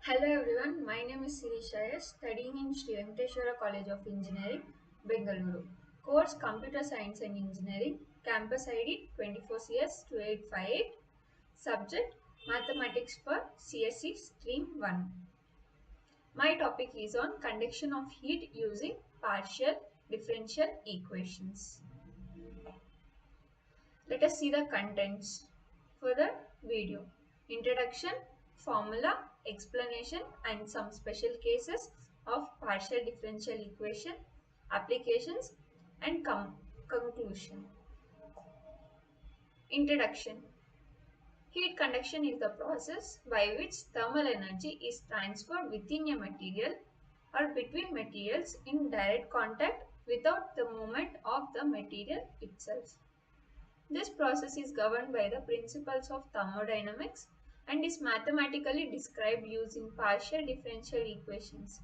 Hello everyone, my name is Sirisha S, studying in Sri Venkateshwara College of Engineering, Bengaluru. Course Computer Science and Engineering, Campus ID 24CS2858, Subject Mathematics for CSE Stream 1. My topic is on conduction of heat using partial differential equations. Let us see the contents for the video. Introduction, formula, explanation and some special cases of partial differential equation, applications and conclusion. Introduction. Heat conduction is the process by which thermal energy is transferred within a material or between materials in direct contact without the movement of the material itself. This process is governed by the principles of thermodynamics and is mathematically described using partial differential equations.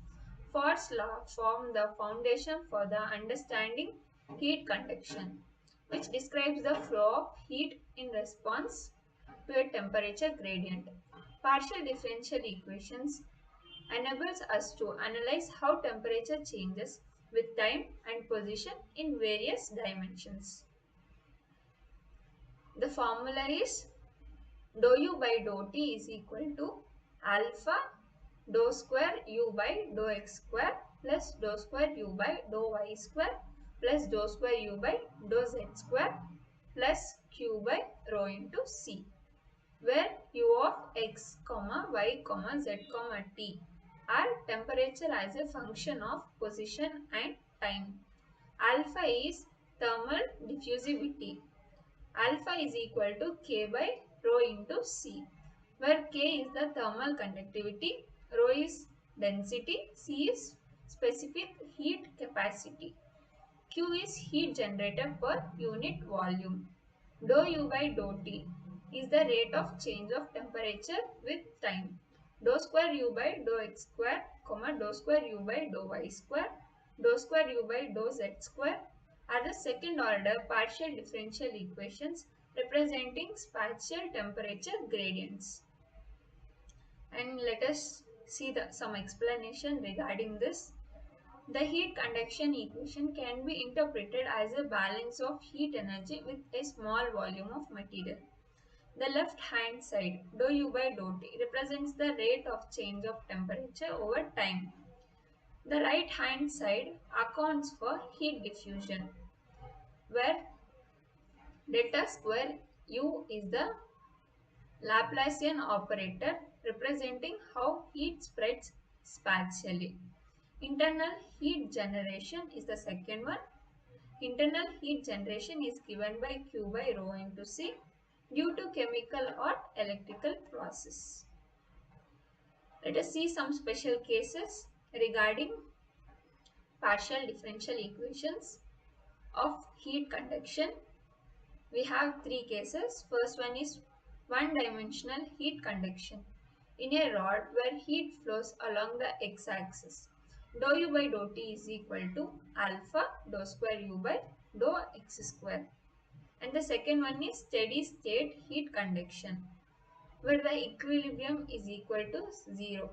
Ford's law formed the foundation for the understanding heat conduction, which describes the flow of heat in response to a temperature gradient. Partial differential equations enables us to analyze how temperature changes with time and position in various dimensions. The formula is dou u by dou t is equal to alpha dou square u by dou x square plus dou square u by dou y square plus dou square u by dou z square plus q by rho into c, where u of x, y, z, t are temperature as a function of position and time. Alpha is thermal diffusivity. Alpha is equal to K by rho into C, where K is the thermal conductivity, rho is density, C is specific heat capacity. Q is heat generated per unit volume. Dou U by dou T is the rate of change of temperature with time. Dou square U by dou x square, dou square U by dou y square, dou square U by dou z square are the second order partial differential equations representing spatial temperature gradients. And let us see some explanation regarding this. The heat conduction equation can be interpreted as a balance of heat energy with a small volume of material. The left hand side, dou u by dou t, represents the rate of change of temperature over time. The right hand side accounts for heat diffusion, where delta square u is the Laplacian operator representing how heat spreads spatially. Internal heat generation is the second one. Internal heat generation is given by Q by rho into C due to chemical or electrical process. Let us see some special cases regarding partial differential equations of heat conduction. We have three cases. First one is one-dimensional heat conduction in a rod where heat flows along the x-axis. Dou u by dou t is equal to alpha dou square u by dou x square. And the second one is steady state heat conduction where the equilibrium is equal to 0,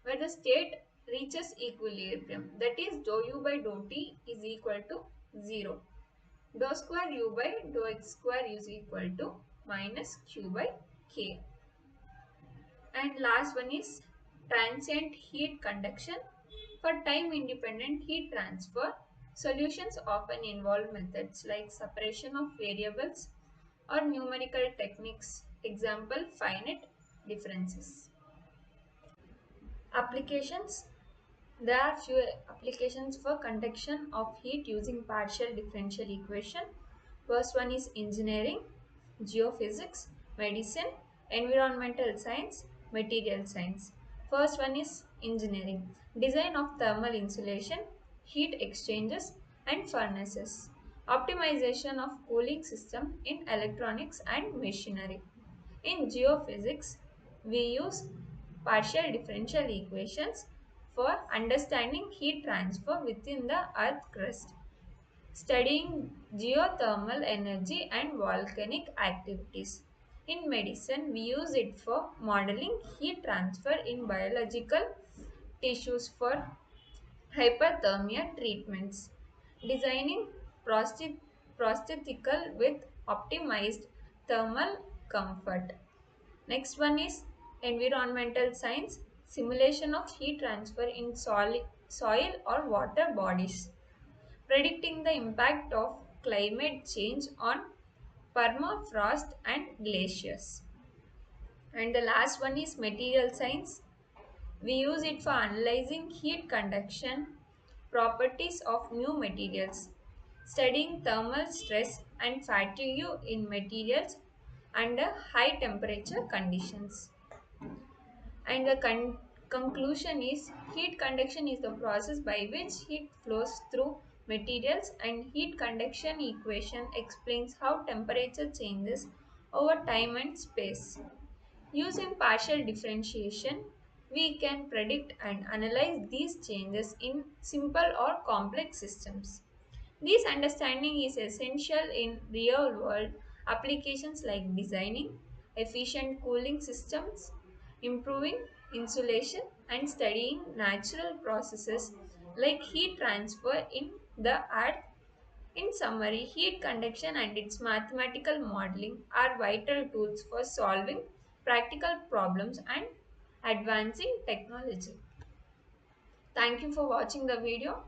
where the state reaches equilibrium, that is dou u by dou t is equal to 0. Dou square u by dou x square is equal to minus q by k. And last one is transient heat conduction. For time independent heat transfer, solutions often involve methods like separation of variables or numerical techniques. Example, finite differences. Applications. There are few applications for conduction of heat using partial differential equation. First one is engineering, geophysics, medicine, environmental science, material science. First one is engineering, design of thermal insulation, heat exchangers and furnaces, optimization of cooling system in electronics and machinery. In geophysics, we use partial differential equations for understanding heat transfer within the earth crust, studying geothermal energy and volcanic activities. In medicine, we use it for modeling heat transfer in biological tissues for hyperthermia treatments, designing prosthetical with optimized thermal comfort. Next one is environmental science, simulation of heat transfer in soil or water bodies, predicting the impact of climate change on permafrost and glaciers. And the last one is material science. We use it for analyzing heat conduction properties of new materials, studying thermal stress and fatigue in materials under high temperature conditions. And the conclusion is heat conduction is the process by which heat flows through materials, and heat conduction equation explains how temperature changes over time and space. Using partial differentiation, we can predict and analyze these changes in simple or complex systems. This understanding is essential in real world applications like designing efficient cooling systems, improving insulation, and studying natural processes like heat transfer in the earth. In summary, heat conduction and its mathematical modeling are vital tools for solving practical problems and advancing technology. Thank you for watching the video.